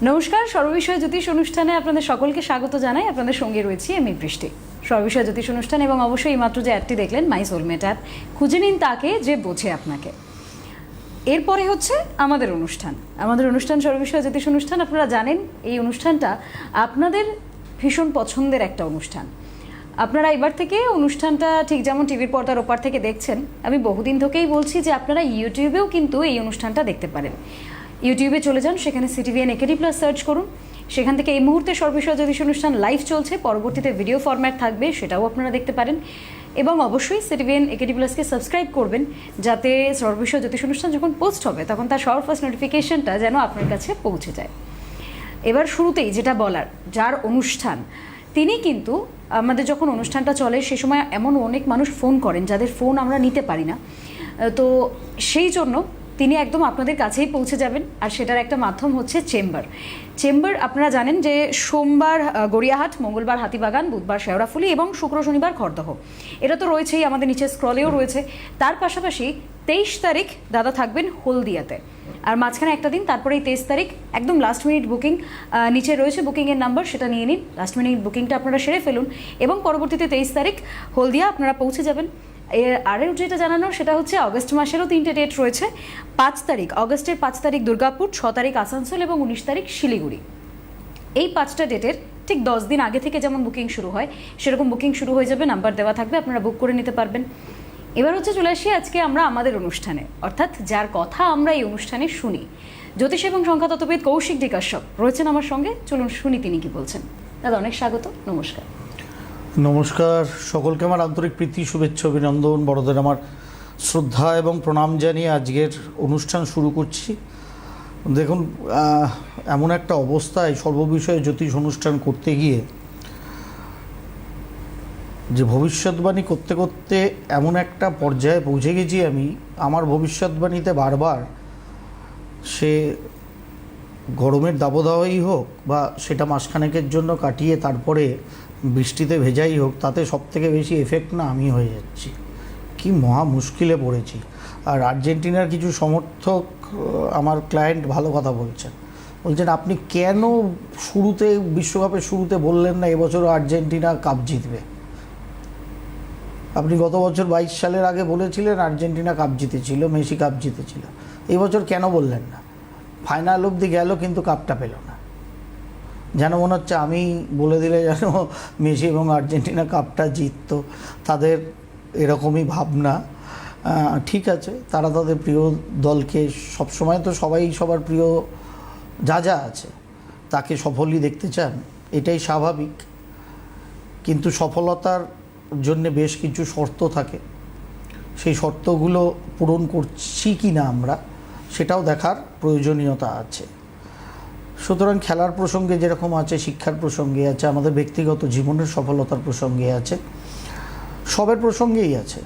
নমস্কার, সর্ববিষয় জ্যোতিষ অনুষ্ঠানে আপনাদের সকলকে স্বাগত জানাই। আপনাদের সঙ্গে রয়েছি আমি বৃষ্টি। সর্ববিষয় জ্যোতিষ অনুষ্ঠান এবং অবশ্যই এইমাত্র যে অ্যাডটি দেখলেন মাই সোলমেট অ্যাপ, খুঁজে নিন তাকে যে বোঝে আপনাকে। এরপরে হচ্ছে আমাদের অনুষ্ঠান সর্ববিষয় জ্যোতিষ অনুষ্ঠান। আপনারা জানেন এই অনুষ্ঠানটা আপনাদের ভীষণ পছন্দের একটা অনুষ্ঠান। আপনারা এবার থেকে অনুষ্ঠানটা ঠিক যেমন টিভির পর্দার ওপার থেকে দেখছেন, আমি বহুদিন থেকেই বলছি যে আপনারা ইউটিউবেও কিন্তু এই অনুষ্ঠানটা দেখতে পারেন। ইউটিউবে চলে যান, সেখানে সিটিভিএন একেডি প্লাস সার্চ করুন। সেখান থেকে এই মুহূর্তে সর্ববিষয় জ্যোতিষ অনুষ্ঠান লাইভ চলছে, পরবর্তীতে ভিডিও ফরম্যাট থাকবে, সেটাও আপনারা দেখতে পারেন। এবং অবশ্যই সিটিভিএন একেডি প্লাসকে সাবস্ক্রাইব করবেন, যাতে সর্ববিষয় জ্যোতিষ অনুষ্ঠান যখন পোস্ট হবে তখন তার সবার ফার্স্ট নোটিফিকেশনটা যেন আপনার কাছে পৌঁছে যায়। এবার শুরুতেই যেটা বলার, যার অনুষ্ঠান তিনি কিন্তু আমাদের যখন অনুষ্ঠানটা চলে সে সময় এমন অনেক মানুষ ফোন করেন যাদের ফোন আমরা নিতে পারি না, তো সেই জন্য তিনি একদম আপনাদের কাছেই পৌঁছে যাবেন। আর সেটার একটা মাধ্যম হচ্ছে চেম্বার। আপনারা জানেন যে সোমবার গড়িয়াহাট, মঙ্গলবার হাতিবাগান, বুধবার শেওড়াফুলি এবং শুক্র শনিবার খড়দহ। এটা তো রয়েছেই, আমাদের নিচে স্ক্রলেও রয়েছে। তার পাশাপাশি 23 তারিখ দাদা থাকবেন হলদিয়াতে, আর মাঝখানে একটা দিন, তারপরে এই 23 তারিখ একদম লাস্ট মিনিট বুকিং। নিচে রয়েছে বুকিংয়ের নাম্বার, সেটা নিয়ে নিন, লাস্ট মিনিট বুকিংটা আপনারা সেরে ফেলুন এবং পরবর্তীতে 23 তারিখ হলদিয়া আপনারা পৌঁছে যাবেন। আরও যেটা জানানোর সেটা হচ্ছে অগস্ট মাসেরও 3টে ডেট রয়েছে। 5 তারিখ, অগস্টের 5 তারিখ দুর্গাপুর, 6 তারিখ আসানসোল এবং 19 তারিখ শিলিগুড়ি। এই 5টা ডেটের ঠিক 10 দিন আগে থেকে যেমন বুকিং শুরু হয় সেরকম বুকিং শুরু হয়ে যাবে, নাম্বার দেওয়া থাকবে, আপনারা বুক করে নিতে পারবেন। এবার হচ্ছে চলে আসি আজকে আমরা আমাদের অনুষ্ঠানে, অর্থাৎ যার কথা আমরা এই অনুষ্ঠানে শুনি। জ্যোতিষ এবং সংখ্যাতত্ত্ববিদ কৌশিক ডি কাশ্যপ রয়েছেন আমার সঙ্গে, চলুন শুনি তিনি কি বলছেন। দাদা অনেক স্বাগত, নমস্কার। নমস্কার, সকলকে আমার আন্তরিক প্রীতি, শুভেচ্ছা, অভিনন্দন, বড়দের আমার শ্রদ্ধা এবং প্রণাম জানিয়ে আজকের অনুষ্ঠান শুরু করছি। দেখুন, এমন একটা অবস্থায় সর্ববিষয়ে জ্যোতিষ অনুষ্ঠান করতে গিয়ে যে ভবিষ্যৎবাণী করতে করতে এমন একটা পর্যায়ে পৌঁছে গেছি আমি, আমার ভবিষ্যৎবাণীতে বারবার সে গরমের দাবদাহই হোক বা সেটা মাসখানেকের জন্য কাটিয়ে তারপরে বৃষ্টিতে ভেজাই হোক, তাতে সবথেকে বেশি এফেক্ট না আমি হয়ে যাচ্ছি। কি মহা মুশকিলে পড়েছি। আর আর্জেন্টিনার কিছু সমর্থক আমার ক্লায়েন্ট ভালো কথা বলছেন, আপনি কেন শুরুতে বিশ্বকাপের শুরুতে বললেন না এবছরও আর্জেন্টিনা কাপ জিতবে? আপনি গত বছর 22 সালের আগে বলেছিলেন আর্জেন্টিনা কাপ জিতেছিল, মেসি কাপ জিতেছিল, এই বছর কেন বললেন না? ফাইনাল অবধি গেল কিন্তু কাপটা পেল না। যেন মনে হচ্ছে আমি বলে দিলে যেন মেসি এবং আর্জেন্টিনা কাপটা জিতত, তাদের এরকমই ভাবনা। ঠিক আছে, তারা তাদের প্রিয় দলকে সবসময়, তো সবাই সবার প্রিয় যা আছে তাকে সফলই দেখতে চান, এটাই স্বাভাবিক। কিন্তু সফলতার জন্যে বেশ কিছু শর্ত থাকে, সেই শর্তগুলো পূরণ করছি কি না আমরা সেটাও দেখার প্রয়োজনীয়তা আছে। সুতরাং খেলার প্রসঙ্গে যেরকম আছে, শিক্ষার প্রসঙ্গে আছে, আমাদের ব্যক্তিগত জীবনের সফলতার প্রসঙ্গে আছে, সবের প্রসঙ্গেই আছে।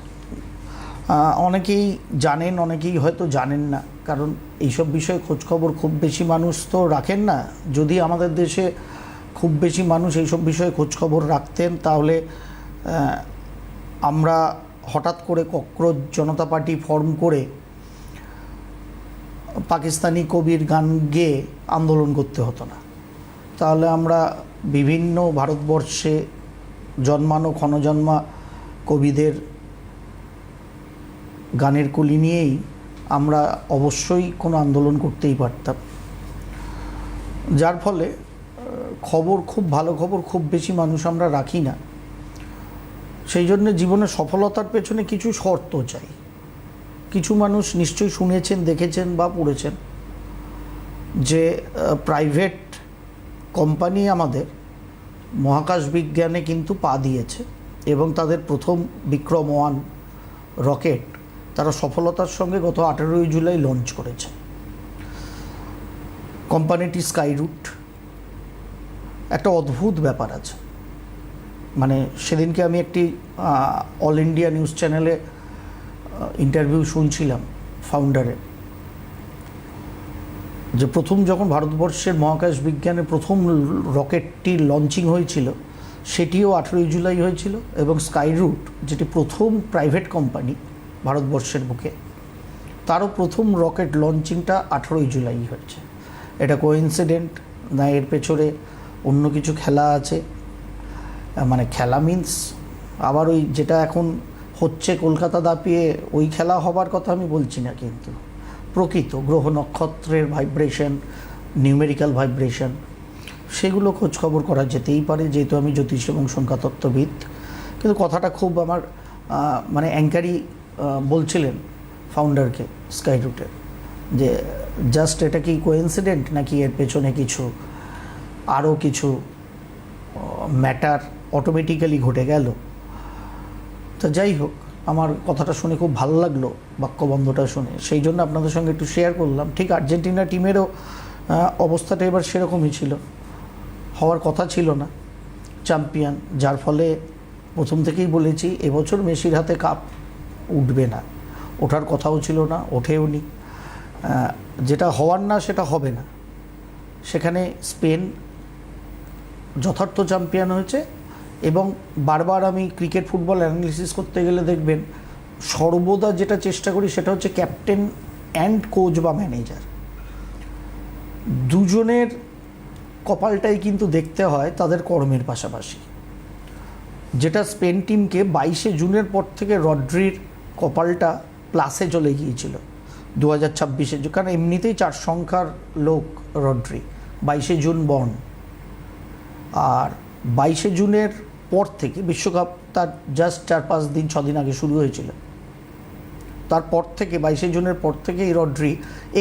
অনেকেই জানেন, অনেকেই হয়তো জানেন না, কারণ এইসব বিষয়ে খোঁজখবর খুব বেশি মানুষ তো রাখেন না। যদি আমাদের দেশে খুব বেশি মানুষ এইসব বিষয়ে খোঁজখবর রাখতেন, তাহলে আমরা হঠাৎ করে ককরোচ জনতা পার্টি ফর্ম করে পাকিস্তানি কবির গান গেয়ে আন্দোলন করতে হতো না। তাহলে আমরা বিভিন্ন ভারতবর্ষে জন্মানো ক্ষণজন্মা কবিদের গানের কলি নিয়েই আমরা অবশ্যই কোনো আন্দোলন করতেই পারতাম। যার ফলে খবর, খুব ভালো খবর খুব বেশি মানুষ আমরা রাখি না। সেই জন্য জীবনের সফলতার পেছনে কিছু শর্ত চাই। কিছু মানুষ নিশ্চয়ই শুনেছেন, দেখেছেন বা পড়েছেন যে প্রাইভেট কোম্পানি আমাদের মহাকাশ বিজ্ঞানে কিন্তু পা দিয়েছে এবং তাদের প্রথম বিক্রম-1 রকেট তারা সফলতার সঙ্গে গত 18ই জুলাই লঞ্চ করেছে। কোম্পানিটি স্কাইরুট। একটা অদ্ভুত ব্যাপার আছে, মানে সেদিনকে আমি একটি অল ইন্ডিয়া নিউজ চ্যানেলে ইন্টারভিউ শুনছিলাম ফাউন্ডারের, যে প্রথম যখন ভারতবর্ষের মহাকাশ বিজ্ঞানে প্রথম রকেটটি লঞ্চিং হয়েছিল সেটিও 18ই জুলাই হয়েছিল, এবং স্কাইরুট যেটি প্রথম প্রাইভেট কোম্পানি ভারতবর্ষের বুকে, তারও প্রথম রকেট লঞ্চিংটা 18ই জুলাই হয়েছে। এটা কোইন্সিডেন্ট না এর পেছনে অন্য কিছু খেলা আছে। মানে খেলা মিন্স আবার ওই যেটা এখন হচ্ছে কলকাতা দাপিয়ে ওই খেলা হবার কথা আমি বলছি না, কিন্তু প্রকৃত গ্রহ নক্ষত্রের ভাইব্রেশন, নিউমেরিক্যাল ভাইব্রেশন, সেগুলো খোঁজখবর করা যেতেই পারে, যেহেতু আমি জ্যোতিষ এবং সংখ্যাতত্ত্ববিদ। কিন্তু কথাটা খুব আমার মানে অ্যাঙ্কারই বলছিলেন ফাউন্ডারকে স্কাই রুটের, যে জাস্ট এটা কি কোইন্সিডেন্ট নাকি এর পেছনে কিছু আরও কিছু ম্যাটার অটোমেটিক্যালি ঘটে গেল। তো যাই হোক, আমার কথাটা শুনে খুব ভালো লাগলো, বাক্যবন্ধটা শুনে, সেই জন্য আপনাদের সঙ্গে একটু শেয়ার করলাম। ঠিক আর্জেন্টিনা টিমেরও অবস্থাটা এবার সেরকমই ছিল, হওয়ার কথা ছিল না চ্যাম্পিয়ন, যার ফলে প্রথম থেকেই বলেছি এবছর মেসির হাতে কাপ উঠবে না, ওঠার কথাও ছিল না, ওঠেও নি। যেটা হওয়ার না সেটা হবে না, সেখানে স্পেন যথার্থ চ্যাম্পিয়ন হয়েছে। এবং বারবার আমি ক্রিকেট ফুটবল অ্যানালিসিস করতে গেলে দেখবেন সর্বদা যেটা চেষ্টা করি সেটা হচ্ছে ক্যাপ্টেন অ্যান্ড কোচ বা ম্যানেজার দুজনের কপালটাই কিন্তু দেখতে হয় তাদের কর্মের পাশাপাশি। যেটা স্পেন টিমকে 22শে জুনের পর থেকে রড্রির কপালটা প্লাসে চলে গিয়েছিল 2026-এ, কারণ এমনিতেই 4 সংখ্যার লোক রড্রি, 22শে জুন বর্ন। আর 22শে জুনের পর থেকে বিশ্বকাপ তার জাস্ট 4-5 দিন 6 দিন আগে শুরু হয়েছিল, তারপর থেকে 22শে জুনের পর থেকে এই রড্রি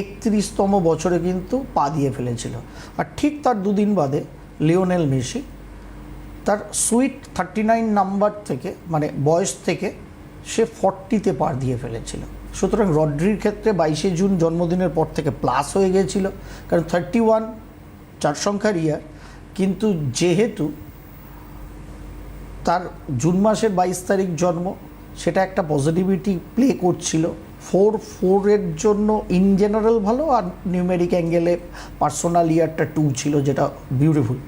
31তম বছরে কিন্তু পা দিয়ে ফেলেছিল। আর ঠিক তার দুদিন বাদে লিওনেল মেসি তার সুইট 39 নাম্বার থেকে, মানে বয়স থেকে সে 40-তে পার দিয়ে ফেলেছিল। সুতরাং রড্রির ক্ষেত্রে 22শে জুন জন্মদিনের পর থেকে প্লাস হয়ে গিয়েছিল, কারণ 31 4 সংখ্যার ইয়ার, কিন্তু যেহেতু তার জুন মাসের 22 তারিখ জন্ম, সেটা একটা পজিটিভিটি প্লে করছিল। 4-4-এর জন্য ইন জেনারেল ভালো, আর নিউমেরিক অ্যাঙ্গেলে পার্সোনাল ইয়ারটা 2 ছিল, যেটা বিউটিফুল।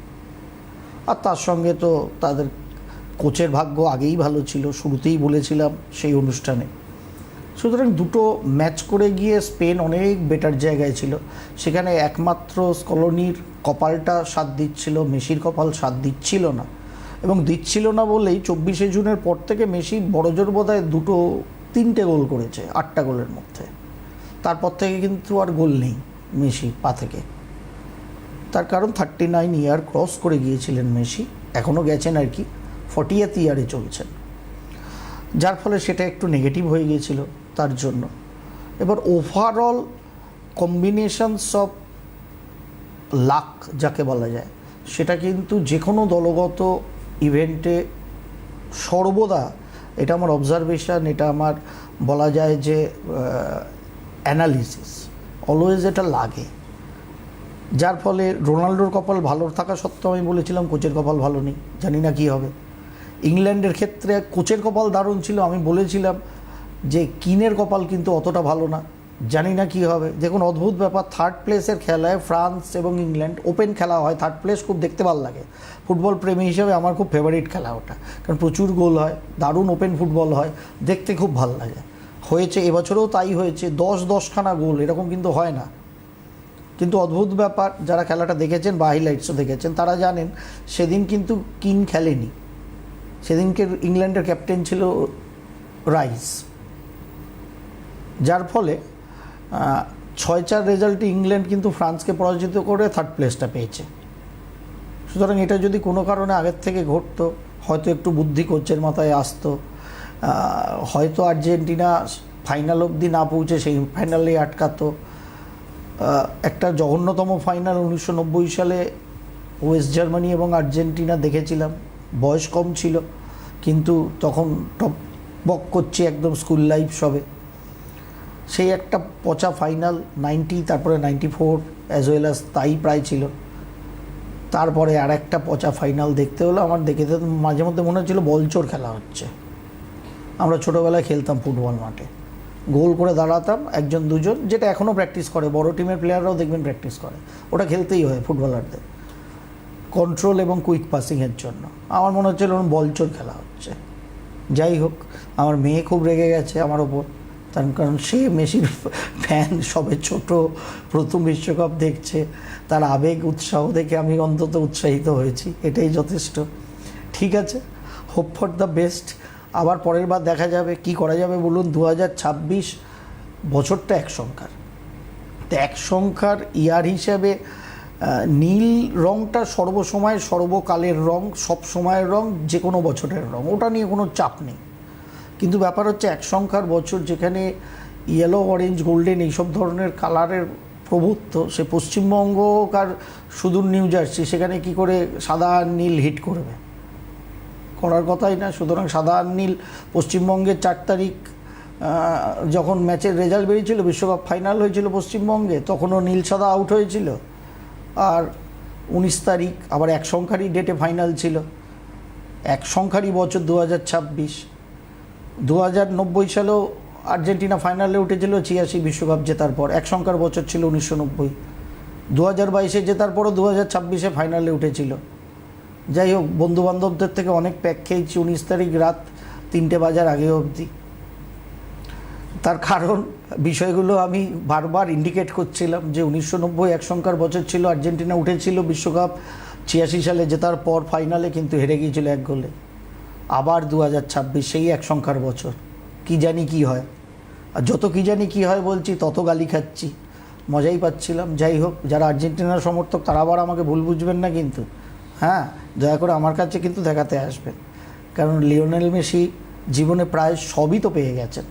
আর তার সঙ্গে তো তাদের কোচের ভাগ্য আগেই ভালো ছিল, শুরুতেই বলেছিলাম সেই অনুষ্ঠানে। সুতরাং দুটো ম্যাচ করে গিয়ে স্পেন অনেক বেটার জায়গায় ছিল। সেখানে একমাত্র স্কলোনির কপালটা সাথ দিচ্ছিল, মেসির কপাল সাথ দিচ্ছিল না। এবং দিচ্ছিল না বলেই 24শে জুনের পর থেকে মেসি বড়জোর বোধহয় 2-3টে গোল করেছে 8টা গোলের মধ্যে। তারপর থেকে কিন্তু আর গোল নেই মেসি পা থেকে। তার কারণ 39 ইয়ার ক্রস করে গিয়েছিলেন মেসি, এখনও গেছেন আর কি, 40th ইয়ারে চলছেন, যার ফলে সেটা একটু নেগেটিভ হয়ে গিয়েছিল তার জন্য। এবার ওভারঅল কম্বিনেশনস অফ লাক যাকে বলা যায়, সেটা কিন্তু যে কোনো দলগত ইভেন্টে সর্বদা, এটা আমার অবজারভেশন, এটা আমার বলা যায় যে অ্যানালিসিস, অলওয়েজ এটা লাগে। যার ফলে রোনাল্ডোর কপাল ভালো থাকা সত্ত্বেও আমি বলেছিলাম কোচের কপাল ভালো নেই, জানি না কী হবে। ইংল্যান্ডের ক্ষেত্রে কোচের কপাল দারুণ ছিল, আমি বলেছিলাম যে কিনের কপাল কিন্তু অতটা ভালো না, জানি না কী হবে। দেখুন অদ্ভুত ব্যাপার, থার্ড প্লেসের খেলায় ফ্রান্স এবং ইংল্যান্ড ওপেন খেলা হয়, থার্ড প্লেস খুব দেখতে ভালো লাগে। ফুটবল প্রেমী হিসেবে আমার খুব ফেভারিট খেলা ওটা, কারণ প্রচুর গোল হয়, দারুণ ওপেন ফুটবল হয়, দেখতে খুব ভালো লাগে। হয়েছে এবছরেও তাই হয়েছে, 10-10খানা গোল, এরকম কিন্তু হয় না। কিন্তু অদ্ভুত ব্যাপার, যারা খেলাটা দেখেছেন বা হাইলাইটসও দেখেছেন তারা জানেন সেদিন কিন্তু কিন খেলেনি, সেদিনকে ইংল্যান্ডের ক্যাপ্টেন ছিল রাইস, যার ফলে 6-4 রেজাল্টে ইংল্যান্ড কিন্তু ফ্রান্সকে পরাজিত করে থার্ড প্লেসটা পেয়েছে। সুতরাং এটা যদি কোনো কারণে আগের থেকে ঘটতো, হয়তো একটু বুদ্ধি কোচের মাথায় আসতো, হয়তো আর্জেন্টিনা ফাইনাল অবধি না পৌঁছে সেই ফাইনালে আটকাতো। একটা জঘন্যতম ফাইনাল 1990 সালে ওয়েস্ট জার্মানি এবং আর্জেন্টিনা দেখেছিলাম, বয়স কম ছিল কিন্তু তখন টপ বক করছি একদম স্কুল লাইফ সবে। সেই একটা পচা ফাইনাল 90, তারপরে 94 অ্যাজ ওয়েল অ্যাজ তাই প্রায় ছিল। তারপরে আর একটা পচা ফাইনাল দেখতে হলো। আমার দেখে মাঝে মধ্যে মনে হচ্ছিলো বলচোর খেলা হচ্ছে। আমরা ছোটোবেলায় খেলতাম ফুটবল মাঠে, গোল করে দাঁড়াতাম একজন দুজন, যেটা এখনও প্র্যাকটিস করে, বড় টিমের প্লেয়াররাও দেখবেন প্র্যাকটিস করে, ওটা খেলতেই হয় ফুটবলারদের, কন্ট্রোল এবং কুইক পাসিংয়ের জন্য। আমার মনে হচ্ছিল বলচোর খেলা হচ্ছে। যাই হোক, আমার মেয়ে খুব রেগে গেছে আমার ওপর, তার কারণ সে মেসির ফ্যান, সবে ছোট, প্রথম বিশ্বকাপ দেখছে, তার আবেগ উৎসাহ দেখে আমি অন্তত উৎসাহিত হয়েছি, এটাই যথেষ্ট। ঠিক আছে, হোপ ফর দ্য বেস্ট। আবার পরের বার দেখা যাবে কি করা যাবে বলুন। 2026 বছরটা এক সংখ্যার, তো এক সংখ্যার ইয়ার হিসাবে নীল রঙটা সর্বসময় সর্বকালের রং, সব সময়ের রং, যে কোনো বছরের রং, ওটা নিয়ে কোনো চাপ নেই। কিন্তু ব্যাপার হচ্ছে এক সংখ্যার বছর যেখানে ইয়েলো, অরেঞ্জ, গোল্ডেন এইসব ধরনের কালারের প্রভুত্ব, সে পশ্চিমবঙ্গ আর সুদূর নিউ জার্সি, সেখানে কি করে সাদা আর নীল হিট করবে? করার কথাই না। সুতরাং সাদা আর নীল পশ্চিমবঙ্গের 4 তারিখ যখন ম্যাচের রেজাল্ট বেরিয়েছিল, বিশ্বকাপ ফাইনাল হয়েছিল পশ্চিমবঙ্গে, তখনও নীল সাদা আউট হয়েছিল। আর 19 তারিখ আবার এক সংখ্যারই ডেটে ফাইনাল ছিল। এক সংখ্যারই বছর 2026। 2090 সালেও আর্জেন্টিনা ফাইনালে উঠেছিল 86 বিশ্বকাপ জেতার পর, এক সংখ্যার বছর ছিল 1990। 2022-এ জেতার পরও 2026-এ ফাইনালে উঠেছিল। যাই হোক, বন্ধুবান্ধবদের থেকে অনেক প্যাক খেয়েছি 19 তারিখ রাত 3টে বাজার আগে অবধি। তার কারণ বিষয়গুলো আমি বারবার ইন্ডিকেট করছিলাম যে 1990 এক সংখ্যার বছর ছিল, আর্জেন্টিনা উঠেছিল বিশ্বকাপ 86 সালে জেতার পর ফাইনালে, কিন্তু হেরে গিয়েছিল 1 গোলে। আবার 2026 সেই এক সংখ্যার বছর, কি জানি কি হয়। আর যত কি জানি কি হয় বলছি, তত গালি খাচ্ছি, মজাই পাচ্ছিলাম। যাই হোক, যারা আর্জেন্টিনার সমর্থক তারা আবার আমাকে ভুল বুঝবেন না কিন্তু, হ্যাঁ, দয়া করে আমার কাছে কিন্তু দেখাতে আসবেন, কারণ লিওনেল মেসি জীবনে প্রায় সবই তো পেয়ে গেছেন।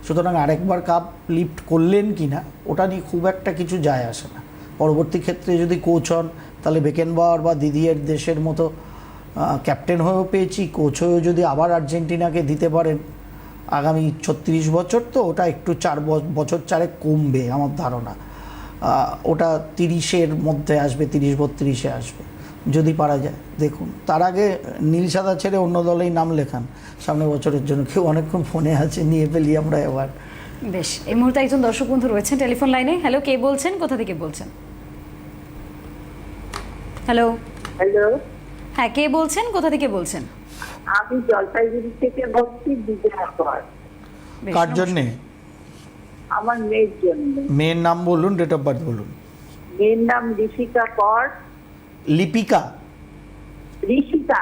সুতরাং আরেকবার কাপ লিফট করলেন কি না ওটা নিয়ে খুব একটা কিছু যায় আসে না। পরবর্তী ক্ষেত্রে যদি কোচ হন, তাহলে বেকেনবাওয়ার বা দিদিয়ের দেশের মতো ক্যাপ্টেন হয়েও পেয়েছি, কোচ হয়েও যদি আবার আর্জেন্টিনাকে দিতে পারেন আগামী 36 বছর, তো ওটা একটু 4 বছর 4 কমবে আমার ধারণা। ওটা 30-এর মধ্যে আসবে, 30-32-এ আসবে যদি পারা যায়। দেখুন, তার আগে নীল সাদা ছেড়ে অন্য দলেই নাম লেখান সামনের বছরের জন্য। কেউ অনেকক্ষণ ফোনে আছে, নিয়ে ফেলি আমরা এবার। বেশ, এই মুহূর্তে একজন দর্শক বন্ধু রয়েছেন টেলিফোন লাইনে। হ্যালো, কে বলছেন, কোথা থেকে বলছেন? হ্যালো। হ্যালো, হ্যাঁ, কে বলছেন, কোথা থেকে বলছেন? আমি জলপাইগুড়ি থেকে বলছি, বিজয়া কর। বেশ, কার জন্যে? আমার মেয়ের জন্য। মেয়ের নাম বলুন, ডেট অফ বার্থ বলুন। মেয়ের নাম ঋষিকা কর। লিপিকা? ঋষিকা।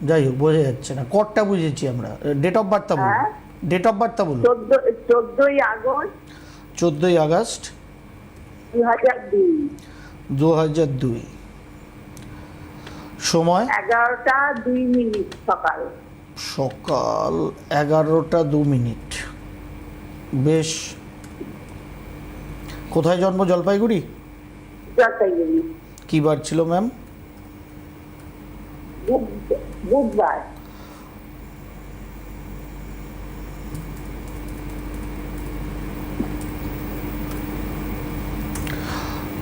যাই হোক, বোঝা যাচ্ছে না, করটা বুঝেছি আমরা। ডেট অফ বার্থটা বলুন। হ্যাঁ? ডেট অফ বার্থটা বলুন। 14ই আগস্ট 14ই আগস্ট 2002। 2002। সময়? 11টা 2 মিনিট সকাল। সকাল 11টা 2 মিনিট। বেশ। কোথায় জন্ম? জলপাইগুড়ি? জলপাইগুড়ি। কি বার ছিল ম্যাম? বুধবার।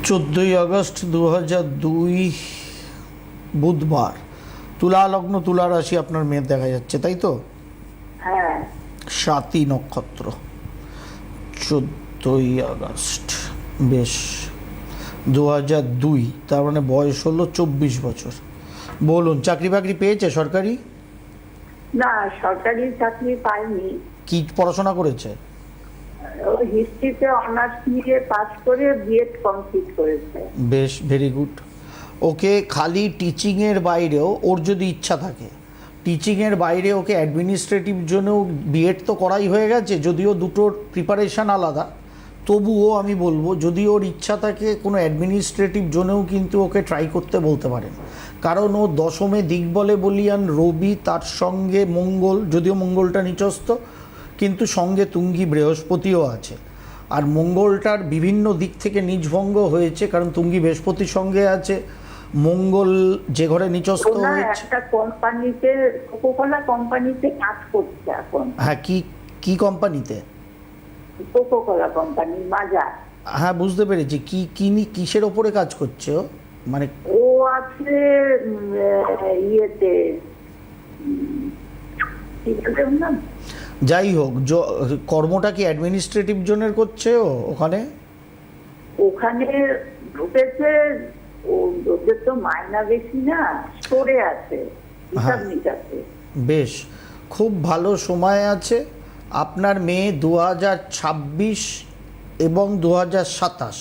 চোদ্দোই আগস্ট 2002 বুধবার। তুলা লগ্ন, তুলা রাশি আপনার মেয়ের দেখা যাচ্ছে, তাই তো? হ্যাঁ। 7ই নক্ষত্র। 14ই আগস্ট। বেশ। 2002, তার মানে বয়স হলো 24 বছর। বলুন, চাকরি বাকরি পেয়েছে সরকারি? না, সরকারি চাকরি পাইনি। কি পড়াশোনা করেছে? ও হিস্ট্রিতে অনার্স নিয়ে পাস করে বিএড কমপ্লিট করেছে। বেশ, ভেরি গুড। ওকে খালি টিচিংয়ের বাইরেও, ওর যদি ইচ্ছা থাকে, টিচিংয়ের বাইরে ওকে অ্যাডমিনিস্ট্রেটিভ জন্যও বিএড তো করাই হয়ে গেছে, যদিও দুটোর প্রিপারেশান আলাদা, তবুও আমি বলবো যদি ওর ইচ্ছা থাকে কোনো অ্যাডমিনিস্ট্রেটিভ জন্যও কিন্তু ওকে ট্রাই করতে বলতে পারেন। কারণ ও দশমে দিকবলে বলিয়ান রবি, তার সঙ্গে মঙ্গল, যদিও মঙ্গলটা নিচস্থ, কিন্তু সঙ্গে তুঙ্গি বৃহস্পতিও আছে। আর মঙ্গলটার বিভিন্ন দিক থেকে নিচভঙ্গ হয়েছে, কারণ তুঙ্গি বৃহস্পতির সঙ্গে আছে, মঙ্গল যে ঘরে নিচস্থ ওরা হয়েছে। একটা কোম্পানিতে, কোকোকোলা কোম্পানিতে কাজ করছে এখন। হ্যাঁ, কি কোম্পানিতে? কোকোকোলা কোম্পানি, মাজা। হ্যাঁ, বুঝতে পেরেছি। কিসের ওপরে কাজ করছে ও? মানে ও আছে ইয়েতে, কি বলে ওর নাম? যাই হোক, কর্মটা কি অ্যাডমিনিস্ট্রেটিভ জনের করছে ও ওখানে? ওখানে ঢুকেছে। ওদের তো মাইনা বেশি না, স্টোরে আছে, হিসাব নিকাশে। বেশ, খুব ভালো সময় আছে। আপনার মেয়ে 2026 এবং 2027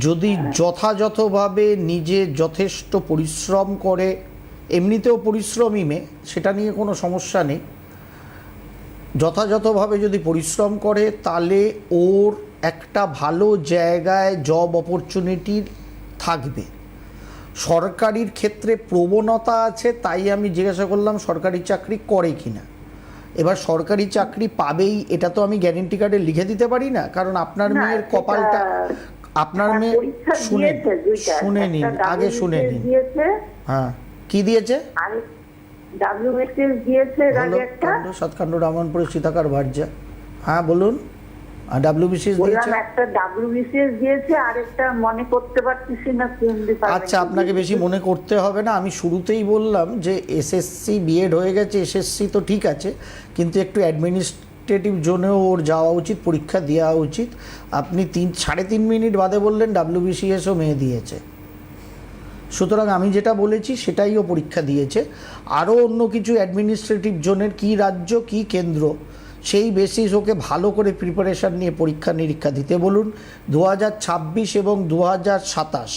যদি যথাযথভাবে নিজে যথেষ্ট পরিশ্রম করে, এমনিতেও পরিশ্রমী মেয়ে, সেটা নিয়ে কোনো সমস্যা নেই, যথাযথভাবে যদি পরিশ্রম করে তাহলে ওর একটা ভালো জায়গায় জব অপরচুনিটি থাকবে। সরকারির ক্ষেত্রে প্রবণতা আছে, তাই আমি জিজ্ঞাসা করলাম সরকারি চাকরি করে কিনা। এবার সরকারি চাকরি পাবেই এটা তো আমি গ্যারেন্টি কার্ডে লিখে দিতে পারি না, কারণ আপনার না, মেয়ের কপালটা, আপনার মেয়ে পরীক্ষা শুনে দিয়েছে দুইটা। শুনে নিন, একটা আগে শুনে WBCS নিন। দিয়েছে, হ্যাঁ, কি দিয়েছে? আর WBCS দিয়েছে এর আগে একটা। সৎকাণ্ড রামনপুরে সীতাকার ভার্যা। হ্যাঁ বলুন। আর WBCS দিয়েছে? বললাম একটা WBCS দিয়েছে, আর একটা মনে করতে পারতেছি না কোন ডিপার্টমেন্ট। আচ্ছা, আপনাকে বেশি মনে করতে হবে না, আমি শুরুতেই বললাম যে SSC বিএড হয়ে গেছে, SSC তো ঠিক আছে, কিন্তু একটু অ্যাডমিনিস্ট্রেটিভ জোনেও ওর যাওয়া উচিত, পরীক্ষা দেওয়া উচিত। আপনি 3.5 মিনিট বাদে বললেন WBCSও মেয়ে দিয়েছে, সুতরাং আমি যেটা বলেছি সেটাই ও পরীক্ষা দিয়েছে। আরও অন্য কিছু অ্যাডমিনিস্ট্রেটিভ জোনের কী রাজ্য কী কেন্দ্র, সেই বেসিস ওকে ভালো করে প্রিপারেশান নিয়ে পরীক্ষা নিরীক্ষা দিতে বলুন। 2026 এবং 2027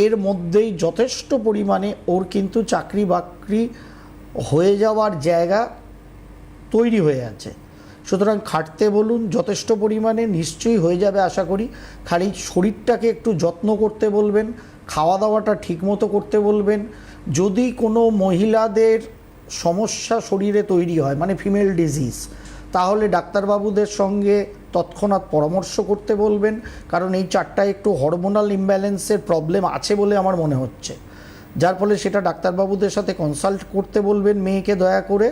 এর মধ্যেই যথেষ্ট পরিমাণে ওর কিন্তু চাকরি বাকরি হয়ে যাওয়ার জায়গা তৈরি হয়ে আছে, সুতরাং খাটতে বলুন যথেষ্ট পরিমাণে, নিশ্চয়ই হয়ে যাবে আশা করি। খালি শরীরটাকে একটু যত্ন করতে বলবেন, খাওয়া দাওয়াটা ঠিকমতো করতে বলবেন। যদি কোনো মহিলাদের সমস্যা শরীরে তৈরি হয়, মানে ফিমেল ডিজিজ, তাহলে ডাক্তারবাবুদের সঙ্গে তৎক্ষণাৎ পরামর্শ করতে বলবেন, কারণ এই চারটায় একটু হরমোনাল ইমব্যালেন্সের প্রবলেম আছে বলে আমার মনে হচ্ছে, যার ফলে সেটা ডাক্তারবাবুদের সাথে কনসাল্ট করতে বলবেন মেয়েকে দয়া করে,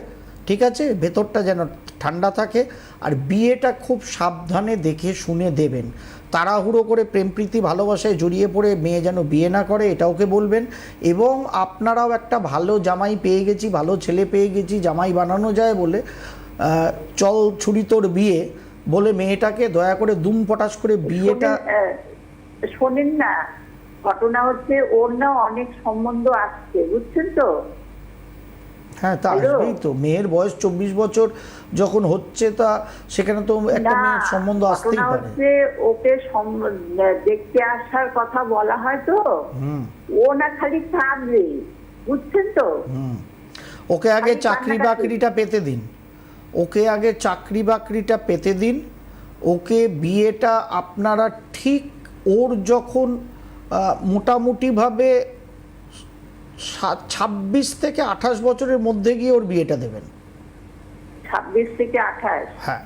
ঠিক আছে? ভেতরটা যেন ঠান্ডা থাকে। আর বিয়েটা খুব সাবধানে দেখে শুনে দেবেন, তাড়াহুড়ো করে প্রেমপ্রীতি ভালোবাসায় জড়িয়ে পড়ে মেয়ে যেন বিয়ে না করে, এটা ওকে বলবেন। এবং আপনারাও একটা ভালো জামাই পেয়ে গেছি, ভালো ছেলে পেয়ে গেছি, জামাই বানানো যায় বলে চল ছুরি তোর বিয়ে বলে মেয়েটাকে দয়া করে দুম পটাশ করে বিয়েটা। শোনেন না, ঘটনা হচ্ছে ওর না অনেক সম্বন্ধ আসছে, বুঝছেন তো? হ্যাঁ, তা আসবেই তো, মেয়ের বয়স 24 বছর যখন হচ্ছে, তা সেখানে তো একটা মেয়ের সম্বন্ধ আসতেই পারে। হচ্ছে ওকে দেখতে আসার কথা বলা হয় তো, ও না খালি কাঁদবে, বুঝছেন তো? ওকে আগে চাকরি বাকরিটা পেতে দিন, ওকে আগে চাকরি বাকরিটা পেতে দিন। ওকে বিয়েটা আপনারা ঠিক ওর যখন মোটামুটিভাবে 26 থেকে 28 বছরের মধ্যে গিয়ে ওর বিয়েটা দেবেন। 26 থেকে 28? হ্যাঁ,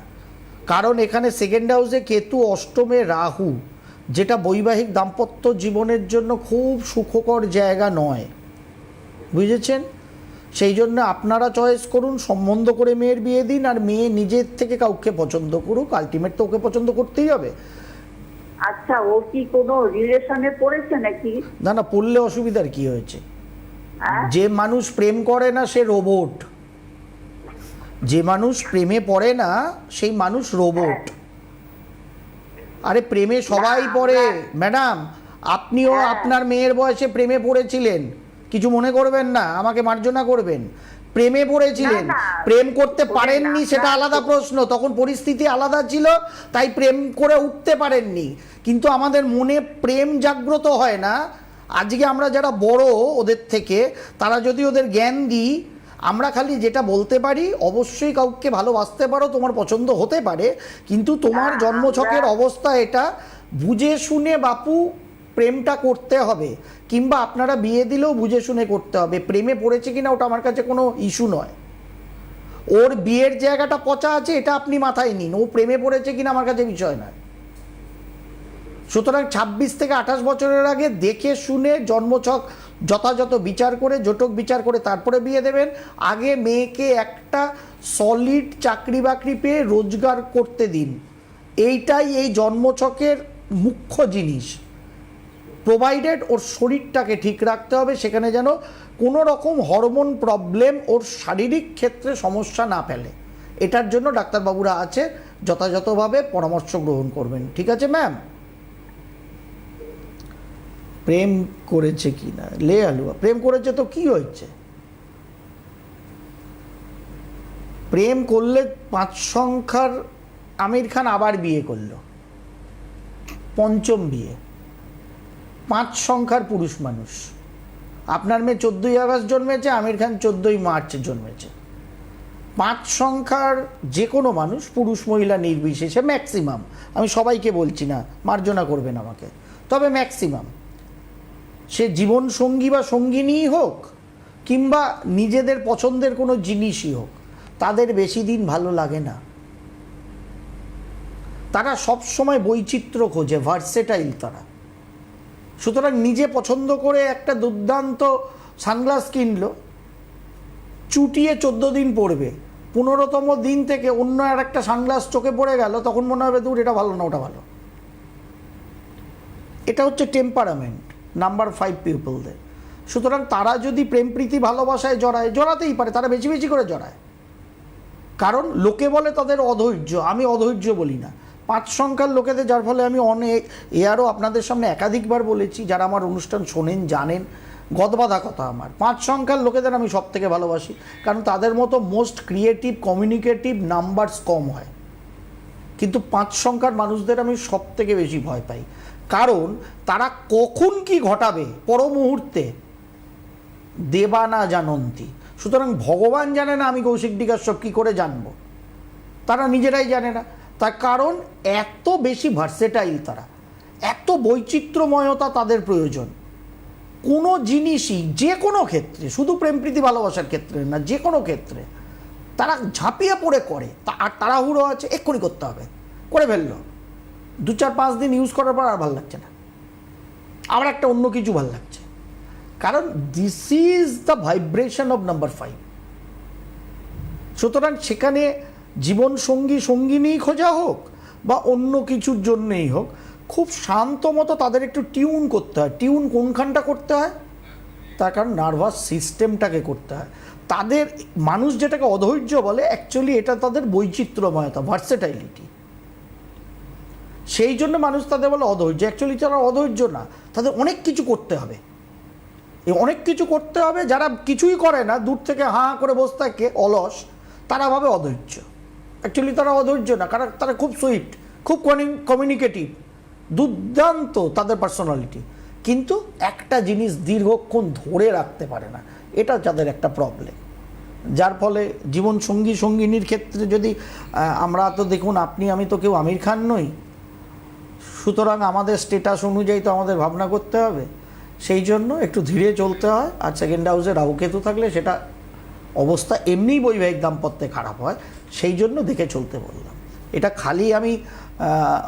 কারণ এখানে সেকেন্ড হাউসে কেতু, অষ্টমে রাহু, যেটা বৈবাহিক দাম্পত্য জীবনের জন্য খুব সুখকর জায়গা নয়, বুঝেছেন? সেই জন্য আপনারা চয়েস করুন, সম্বন্ধ করে মেয়ের বিয়ে দিন, আর মেয়ে নিজের থেকে কাউকে পছন্দ করুক, আলটিমেট তো ওকে পছন্দ করতেই হবে। আচ্ছা, ও কি কোনো রিলেশনে পড়েছে নাকি? না না, পড়লে অসুবিধার কি হয়েছে? যে মানুষ প্রেম করে না সে রোবট, যে মানুষ প্রেমে পড়ে না সেই মানুষ রোবট। আরে প্রেমে সবাই পড়ে ম্যাডাম, আপনিও আপনার মেয়ের বয়সে প্রেমে পড়েছিলেন, কিছু মনে করবেন না, আমাকে মার্জনা করবেন। প্রেমে পড়েছিলেন, প্রেম করতে পারেননি সেটা আলাদা প্রশ্ন, তখন পরিস্থিতি আলাদা ছিল, তাই প্রেম করে উঠতে পারেননি। কিন্তু আমাদের মনে প্রেম জাগ্রত হয় না। আজকে আমরা যারা বড় ওদের থেকে, তারা যদি ওদের জ্ঞান দিই, আমরা খালি যেটা বলতে পারি, অবশ্যই কাউকে ভালোবাসতে পারো, তোমার পছন্দ হতে পারে, কিন্তু তোমার জন্মছকের অবস্থা এটা, বুঝে শুনে বাপু প্রেমটা করতে হবে, কিংবা আপনারা বিয়ে দিলেও বুঝে শুনে করতে হবে। প্রেমে পড়েছে কিনা ওটা আমার কাছে কোনো ইস্যু নয়, ওর বিয়ের জায়গাটা পচা আছে এটা আপনি মাথায় নিন, ও প্রেমে পড়েছে কিনা আমার কাছে বিষয় নয়। সুতরাং 26 থেকে 28 বছরের আগে দেখে শুনে জন্মছক যথাযথ বিচার করে, জটক বিচার করে তারপরে বিয়ে দেবেন। আগে মেয়েকে একটা সলিড চাকরি বাকরি পেয়ে রোজগার করতে দিন, এইটাই এই জন্মছকের মুখ্য জিনিস। প্রোভাইডেড ওর শরীরটাকে ঠিক রাখতে হবে, সেখানে যেন কোনো রকম হরমোন প্রবলেম ওর শারীরিক ক্ষেত্রে সমস্যা না ফেলে, এটার জন্য ডাক্তারবাবুরা আছে, যথাযথভাবে পরামর্শ গ্রহণ করবেন। ঠিক আছে ম্যাম? প্রেম করেছে কি না, লে আলুয়া, প্রেম করেছে তো কি হয়েছে? প্রেম করলে 5 সংখ্যার আমির খান আবার বিয়ে করলো, পঞ্চম বিয়ে। 5 সংখ্যার পুরুষ মানুষ। আপনার মেয়ে 14ই আগস্ট জন্মেছে, আমির খান 14ই মার্চে জন্মেছে। 5 সংখ্যার যে কোনো মানুষ, পুরুষ মহিলা নির্বিশেষে, ম্যাক্সিমাম, আমি সবাইকে বলছি না, মার্জনা করবেন আমাকে, তবে ম্যাক্সিমাম, সে জীবন সঙ্গী বা সঙ্গিনীই হোক কিংবা নিজেদের পছন্দের কোনো জিনিসই হোক, তাদের বেশি দিন ভালো লাগে না। তারা সব সময় বৈচিত্র্য খোঁজে, ভার্সেটাইল তারা। সুতরাং নিজে পছন্দ করে একটা দুর্দান্ত সানগ্লাস কিনলো, চুটিয়ে 14 দিন পরবে, 15তম দিন থেকে অন্য আর একটা সানগ্লাস চোখে পড়ে গেল, তখন মনে হবে দূর, এটা ভালো না, ওটা ভালো। এটা হচ্ছে টেম্পারামেন্ট নাম্বার 5 পিপলদের। সুতরাং তারা যদি প্রেম প্রীতি ভালোবাসায় জড়ায়, জড়াতেই পারে, তারা বেশি বেশি করে জড়ায়, কারণ লোকে বলে তাদের অধৈর্য। আমি অধৈর্য বলি না। 5 সংখ্যার লোকেদের, যার ফলে আমি অনেক এয়ারও আপনাদের সামনে একাধিকবার বলেছি, যারা আমার অনুষ্ঠান শোনেন জানেন, গদবাধা কথা আমার, 5 সংখ্যার লোকেদের আমি সব থেকে ভালোবাসি, কারণ তাদের মতো মোস্ট ক্রিয়েটিভ, কমিউনিকেটিভ, নাম্বারস কম হয়। কিন্তু 5 সংখ্যার মানুষদের আমি সব থেকে বেশি ভয় পাই, কারণ তারা কখন কি ঘটাবে পর মুহূর্তে দেবা না জানন্তি। সুতরাং ভগবান জানে না আমি কৌশিক ডিকার সব কী করে জানবো, তারা নিজেরাই জানে না। তার কারণ এত বেশি ভার্সেটাইল তারা, এত বৈচিত্র্যময়তা তাদের প্রয়োজন। কোনো জিনিসই যে কোনো ক্ষেত্রে, শুধু প্রেম প্রীতি ভালোবাসার ক্ষেত্রে না, যে কোনো ক্ষেত্রে তারা ঝাঁপিয়ে পড়ে করে। আর তাড়াহুড়ো আছে, এক্ষুনি করতে হবে, করে ফেললো, 2-4-5 দিন ইউজ করার পর আর ভালো লাগছে না, আবার একটা অন্য কিছু ভালো লাগছে। কারণ this is the vibration of number 5। সুতরাং সেখানে জীবন সঙ্গী সঙ্গিনী খোঁজা হোক বা অন্য কিছুর জন্যেই হোক, খুব শান্ত মতো তাদের একটু টিউন করতে হয়। টিউন কোনখানটা করতে হয়? তার কারণ নার্ভাস সিস্টেমটাকে করতে হয়। তাদের, মানুষ যেটাকে অধৈর্য বলে, অ্যাকচুয়ালি এটা তাদের বৈচিত্র্যময়তা, ভার্সেটাইলিটি। সেই জন্য মানুষ তাদের বলে অধৈর্য। অ্যাকচুয়ালি তারা অধৈর্য না, তাদের অনেক কিছু করতে হবে। এই অনেক কিছু করতে হবে, যারা কিছুই করে না, দূর থেকে হাঁ করে বসে থাকে, অলস, তারা ভাবে অধৈর্য। অ্যাকচুয়ালি তারা অধৈর্য না, কারণ তারা খুব সুইফট, খুব কমিউনিকেটিভ, দুর্দান্ত তাদের পার্সোনালিটি, কিন্তু একটা জিনিস দীর্ঘক্ষণ ধরে রাখতে পারে না। এটা তাদের একটা প্রবলেম, যার ফলে জীবন সঙ্গী সঙ্গিনীর ক্ষেত্রে যদি আমরা তো দেখুন, আপনি আমি তো কেউ আমির খান নই, সুতরাং আমাদের স্ট্যাটাস অনুযায়ী তো আমাদের ভাবনা করতে হবে। সেই জন্য একটু ধীরে চলতে হয়। আর সেকেন্ড হাউসে রাহুকেতু থাকলে সেটা অবস্থা এমনিই বৈবাহিক দাম্পত্যে খারাপ হয়, সেই জন্য দেখে চলতে বললাম। এটা খালি আমি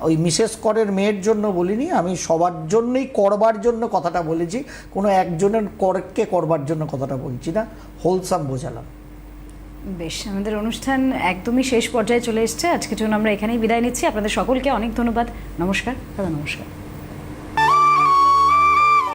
ওই মিসেস করের মেয়ের জন্য বলিনি, আমি সবার জন্যই করবার জন্য কথাটা বলেছি, কোনো একজনের করকে করবার জন্য কথাটা বলছি না, হোলসাম বোঝালাম। বেশ, আমাদের অনুষ্ঠান একদমই শেষ পর্যায়ে চলে এসেছে। আজকের জন্য আমরা এখানেই বিদায় নিচ্ছি। আপনাদের সকলকে অনেক ধন্যবাদ। নমস্কার দাদা। নমস্কার।